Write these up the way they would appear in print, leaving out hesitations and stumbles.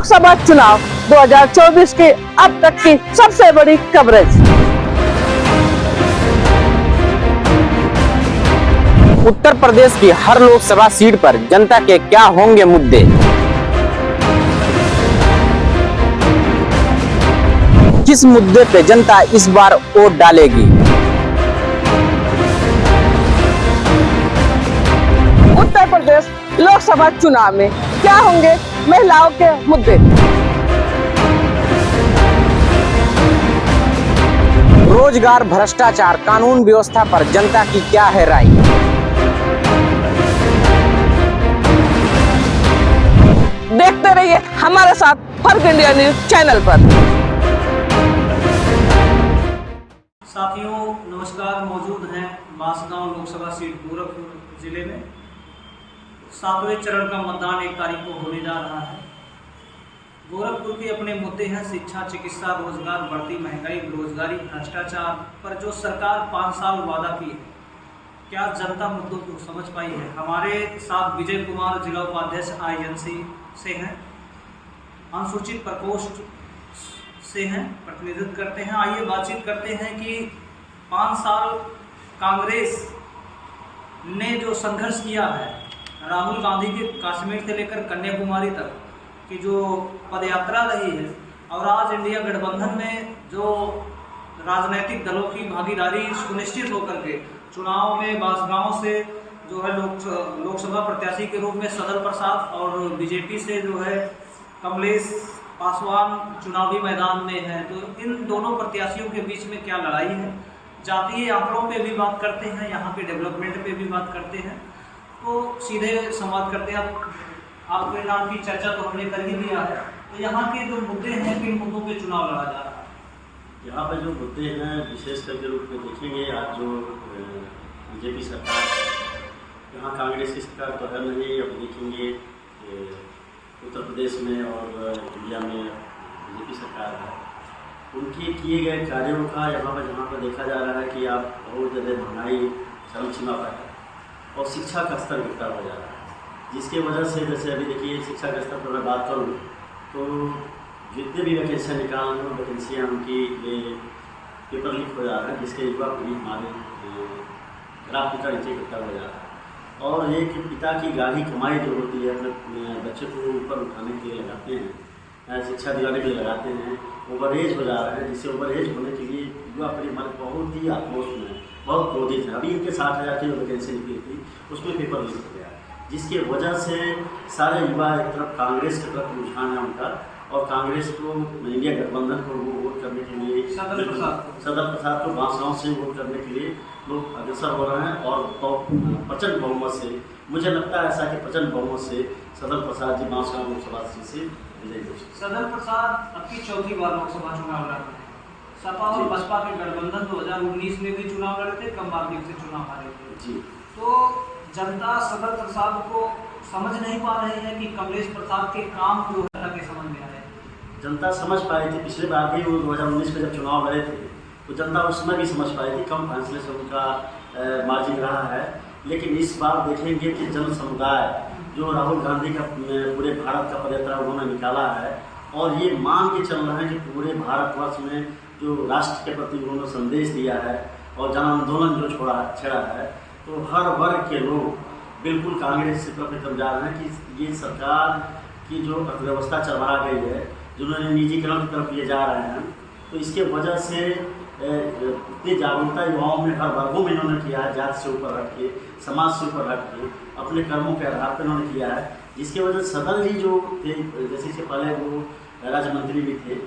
लोकसभा चुनाव 2024 की अब तक की सबसे बड़ी कवरेज। उत्तर प्रदेश की हर लोकसभा सीट पर जनता के क्या होंगे मुद्दे, किस मुद्दे पे जनता इस बार वोट डालेगी। उत्तर प्रदेश लोकसभा चुनाव में क्या होंगे महिलाओं के मुद्दे। रोजगार, भ्रष्टाचार, कानून व्यवस्था पर जनता की क्या है राय। देखते रहिए हमारे साथ फर्क इंडिया न्यूज चैनल पर। साथियों नमस्कार, मौजूद हैं बांसगांव लोकसभा सीट गोरखपुर जिले में। 7वें चरण का मतदान 1 तारीख को होने जा रहा है। गोरखपुर के अपने मुद्दे हैं शिक्षा, चिकित्सा, रोजगार, बढ़ती महंगाई, बेरोजगारी, भ्रष्टाचार पर जो सरकार 5 साल वादा की है, क्या जनता मुद्दों को समझ पाई है। हमारे साथ विजय कुमार जिला उपाध्यक्ष आईएनसी से हैं, अनुसूचित प्रकोष्ठ से हैं, प्रतिनिधित्व करते हैं। आइए बातचीत करते हैं कि 5 साल कांग्रेस ने जो संघर्ष किया है, राहुल गांधी के कश्मीर से लेकर कन्याकुमारी तक की जो पदयात्रा रही है, और आज इंडिया गठबंधन में जो राजनीतिक दलों की भागीदारी सुनिश्चित होकर के चुनाव में बांसगांव से जो है लोकसभा प्रत्याशी के रूप में सदर प्रसाद और बीजेपी से जो है कमलेश पासवान चुनावी मैदान में है, तो इन दोनों प्रत्याशियों के बीच में क्या लड़ाई है। जातीय आंकड़ों पे भी बात करते हैं, यहाँ के डेवलपमेंट पे भी बात करते हैं। तो सीधे संवाद करते हैं। आपके नाम की चर्चा तो हमने कर ही दिया है, तो यहाँ के जो मुद्दे हैं, किन मुद्दों पे चुनाव लड़ा जा रहा है। यहाँ पर जो मुद्दे हैं विशेष करके रूप में देखेंगे, आज जो बीजेपी सरकार, यहाँ कांग्रेस की सरकार तो है नहीं, अब देखेंगे उत्तर प्रदेश में और इंडिया में बीजेपी सरकार है। उनके किए गए कार्यों का यहाँ पर देखा जा रहा है कि आप बहुत ज़्यादा महंगाई चरम सीमा पर है और शिक्षा का स्तर गिरता हो जा रहा है, जिसके वजह से जैसे अभी देखिए शिक्षा के स्तर पर मैं बात करूँ तो जितने भी वैकेंसियाँ निकाल रहे हैं, वैकेंसियाँ उनकी पेपर लीक हो जा रहा है, जिसके युवा पीढ़ी हमारे ग्राफ का नीचे गिरता हो जा रहा है। और एक पिता की गाढ़ी कमाई जो होती है अपने बच्चे को ऊपर उठाने के लिए लगाते हैं, शिक्षा दिलाने के लिए लगाते हैं, ओवरेज हो जा रहा है, जिससे ओवरेज होने के लिए युवा पीढ़ी हमारे बहुत ही आक्रोश में बहुत क्रोधित है। अभी इनके 60,000 की वैकेंसी निकली थी, उसमें पेपर लीक हो गया, जिसकी वजह से सारे युवा एक तरफ कांग्रेस की तरफ रुझान है उनका, और कांग्रेस को इंडिया गठबंधन को वो वोट करने के लिए सदर प्रसाद को बांसगांव से वोट करने के लिए लोग अग्रसर हो रहे हैं। और प्रचंड बहुमत से, मुझे लगता है ऐसा कि प्रचंड बहुमत से सदर प्रसाद जी बांसगांव लोकसभा से विजयी हो। सदर प्रसाद अब की 4थी बार लोकसभा चुनाव लड़ रहे हैं। सपा और बसपा के गठबंधन 2019 में भी चुनाव लड़े थे, कम मार्जिन से चुनाव हारे थे जी। तो जनता सदर प्रसाद को समझ नहीं पा रही है कि कमलेश प्रसाद के काम जो है के समझ में आए। जनता समझ पाई थी, पिछले बार भी वो 2019 में जब चुनाव लड़े थे तो जनता उस समय भी समझ पाई थी, कम फैसले से उनका मार्जिन रहा है। लेकिन इस बार देखेंगे कि जन समुदाय जो राहुल गांधी का पूरे भारत का पदयात्रा उन्होंने निकाला है, और ये मान के चल रहे हैं कि पूरे भारतवर्ष में जो राष्ट्र के प्रति उन्होंने संदेश दिया है और जन आंदोलन जो छेड़ा है, तो हर वर्ग के लोग बिल्कुल कांग्रेस की तरफ जा रहे हैं कि ये सरकार की जो अर्थव्यवस्था चरमरा गई है, जिन्होंने निजीकरण की तरफ ले जा रहे हैं, तो इसके वजह से इतनी जागरूकता युवाओं में हर वर्गों में इन्होंने किया है, जात से ऊपर हट के, समाज से ऊपर हट के, अपने कर्मों के आधार पर इन्होंने किया है, जिसकी वजह से सदन जी जो थे, जैसे इससे पहले वो राज्य मंत्री भी थे,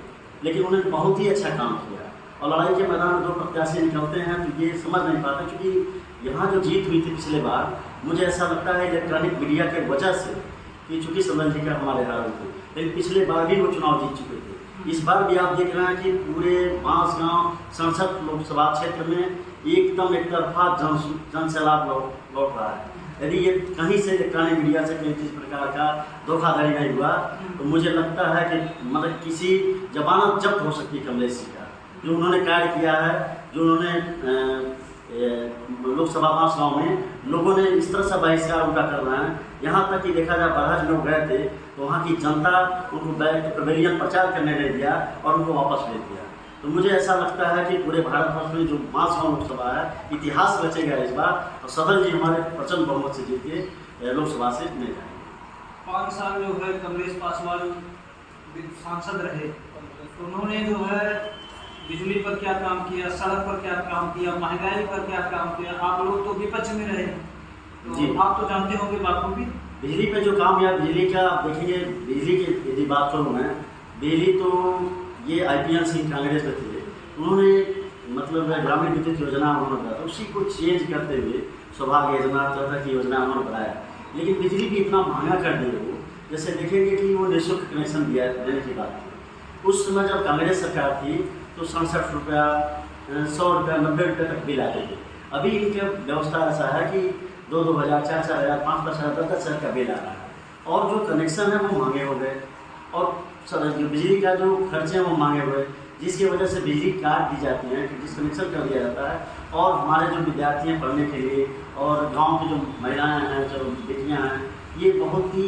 लेकिन उन्होंने बहुत ही अच्छा काम किया। और लड़ाई के मैदान में दो प्रत्याशी निकलते हैं तो ये समझ नहीं पाते, क्योंकि यहाँ जो जीत हुई थी पिछले बार, मुझे ऐसा लगता है इलेक्ट्रॉनिक मीडिया के वजह से, कि चूँकि सदन जी का हमारे हार थे, लेकिन पिछले बार भी वो चुनाव जीत चुके थे। इस बार भी आप देख रहे हैं कि पूरे बांसगांव संसद लोकसभा क्षेत्र में एकदम एक तरफा जन सैलाब लौट रहा है। यदि ये कहीं से इलेक्ट्रॉनिक मीडिया से किसी प्रकार का धोखाधड़ी नहीं हुआ, तो मुझे लगता है कि मतलब किसी जमानत जब्त हो सकती है कमलेश जी का, जो उन्होंने कार्य किया है, जो उन्होंने लोकसभा बांसगांव में लोगों ने इस तरह से बहिष्कार उनका कर रहे हैं, यहाँ तक कि देखा जाए बरहज लोग गए थे तो वहाँ की जनता उनको बैक पवेलियन प्रचार करने नहीं दिया और उनको वापस भेज दिया। तो मुझे ऐसा लगता है कि पूरे भारतवर्ष में जो बांसगांव लोकसभा है इतिहास रचेगा इस बार, और सदन जी हमारे प्रचंड बहुमत से जीत के लोकसभा से नहीं जाएंगे। 5 साल जो है कमलेश पासवान सांसद रहे, तो उन्होंने जो है बिजली पर क्या काम किया, सड़क पर क्या काम किया, महंगाई पर क्या काम किया। आप लोग तो विपक्ष में रहे, जी तो आप तो जानते होंगे बात भी। बिजली पे जो काम या बिजली का आप देखेंगे, बिजली की यदि बात करूँ मैं, बिजली तो ये IPN सिंह कांग्रेस में थे, उन्होंने मतलब ग्रामीण विद्युत योजना उन्होंने बनाया, तो उसी को चेंज करते हुए सौभाग्य योजना तरह की योजना उन्होंने बनाया। लेकिन बिजली भी इतना महंगा कर दिए वो, जैसे देखेंगे कि वो निःशुल्क कनेक्शन दिया देने की बात थी। उस समय जब कांग्रेस सरकार थी तो 67 रुपया, 100 रुपया, 90 रुपये तक बिल आते थे। अभी इनकी व्यवस्था ऐसा है कि 2,000, 4,000, 5,000, 10,000 का बिल आ रहा है, और जो कनेक्शन है वो महंगे हो गए, और जो बिजली का जो खर्चे हैं वो महंगे हुए, जिसकी वजह से बिजली काट दी जाती है, डिस्कनेक्शन कर दिया जाता है। और हमारे जो विद्यार्थी हैं पढ़ने के लिए, और गांव की जो महिलाएं हैं, जो बेटियां हैं, ये बहुत ही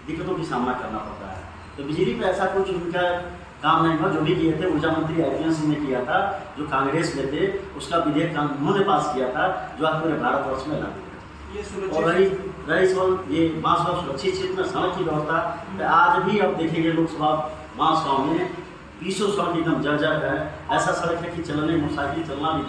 दिक्कतों की सामना करना पड़ता है। तो बिजली पर ऐसा कुछ उनका काम नहीं हुआ। जो भी किए थे ऊर्जा मंत्री IPN सिंह ने किया था, जो कांग्रेस में थे, उसका विधेयक उन्होंने पास किया था, जो आज पूरे भारतवर्ष में लागू है। और रही सवाल ये बांसगांव सुरक्षित क्षेत्र में सड़क की व्यवस्था, तो आज भी अब देखेंगे लोकसभा बांसगांव में 20 सड़क एकदम जर्जर है। ऐसा सड़क है कि चलने मोटरसाइकिल चलना भी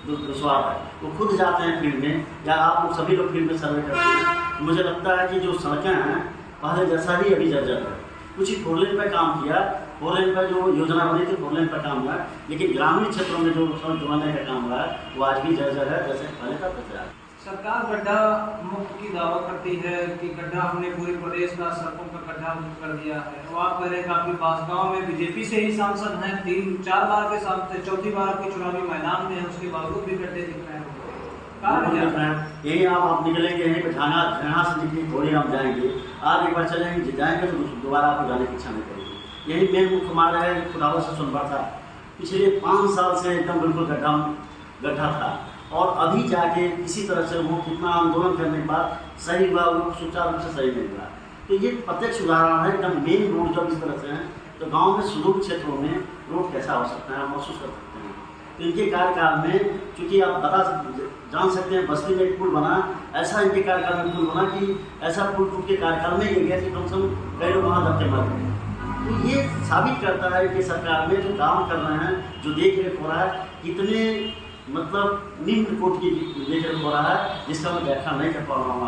दुश्वार है। वो खुद जाते हैं फील्ड में, या आप लोग सभी लोग फील्ड में सर्वे करते हैं, मुझे लगता है कि जो सड़कें हैं पहले जैसा ही अभी जर्जर है। कुछ ही 4 लेन पर काम किया, 4 लेन पर जो योजना बनी थी 4 लेन पर काम हुआ, लेकिन ग्रामीण क्षेत्रों में जो सड़क जोड़ने का काम हुआ है वो आज भी जर्जर है, जैसे पहले का तैयार है। सरकार गड्ढा मुक्त की दावा करती है कि गड्ढा हमने पूरे प्रदेश का सड़कों का गड्ढा मुक्त कर दिया है। तो आप कह रहे हैं कि आपके बांसगांव में बीजेपी से ही सांसद हैं, 3-4 बार के साथ, 4थी बार आपके चुनावी मैदान में है, उसके बावजूद भी गड्ढे दिख रहे हैं। यही आप निकलेंगे, यहीं पे झाना से निकली थोड़ी हम जाएंगे, आप एक बार चलेंगे जाएंगे तो दोबारा आपको जाने की इच्छा नहीं करेगी। यही मेन मुख्य मार्ग है खुदावर से सोनभद्र, पिछले 5 साल से एकदम बिल्कुल गड्ढा था, और अभी जाके किसी तरह से वो कितना आंदोलन करने के बाद सही हुआ, वो सुचारू रूप से सही नहीं हुआ। तो ये प्रत्यक्ष उदाहरण है, एकदम मेन रोड जब इस तरह से हैं तो गांव में सुदूर क्षेत्रों में रोड कैसा हो सकता है, आप महसूस कर सकते हैं। तो इनके कार्यकाल में, चूँकि आप जान सकते हैं, बस्ती में एक पुल बना, ऐसा इनके कार्यकाल में पुल बना कि ऐसा पुल टूट के कार्यकाल में गिर गया कि कम से कम कई लोग वहाँ दबके मर गए। तो ये साबित करता है कि सरकार में जो काम कर रहे हैं, जो देख रेख हो रहा है, कितने मतलब निम्न कोटि की देख रेख हो रहा है, जिसका मैं व्याख्या नहीं कर पा रहा हूँ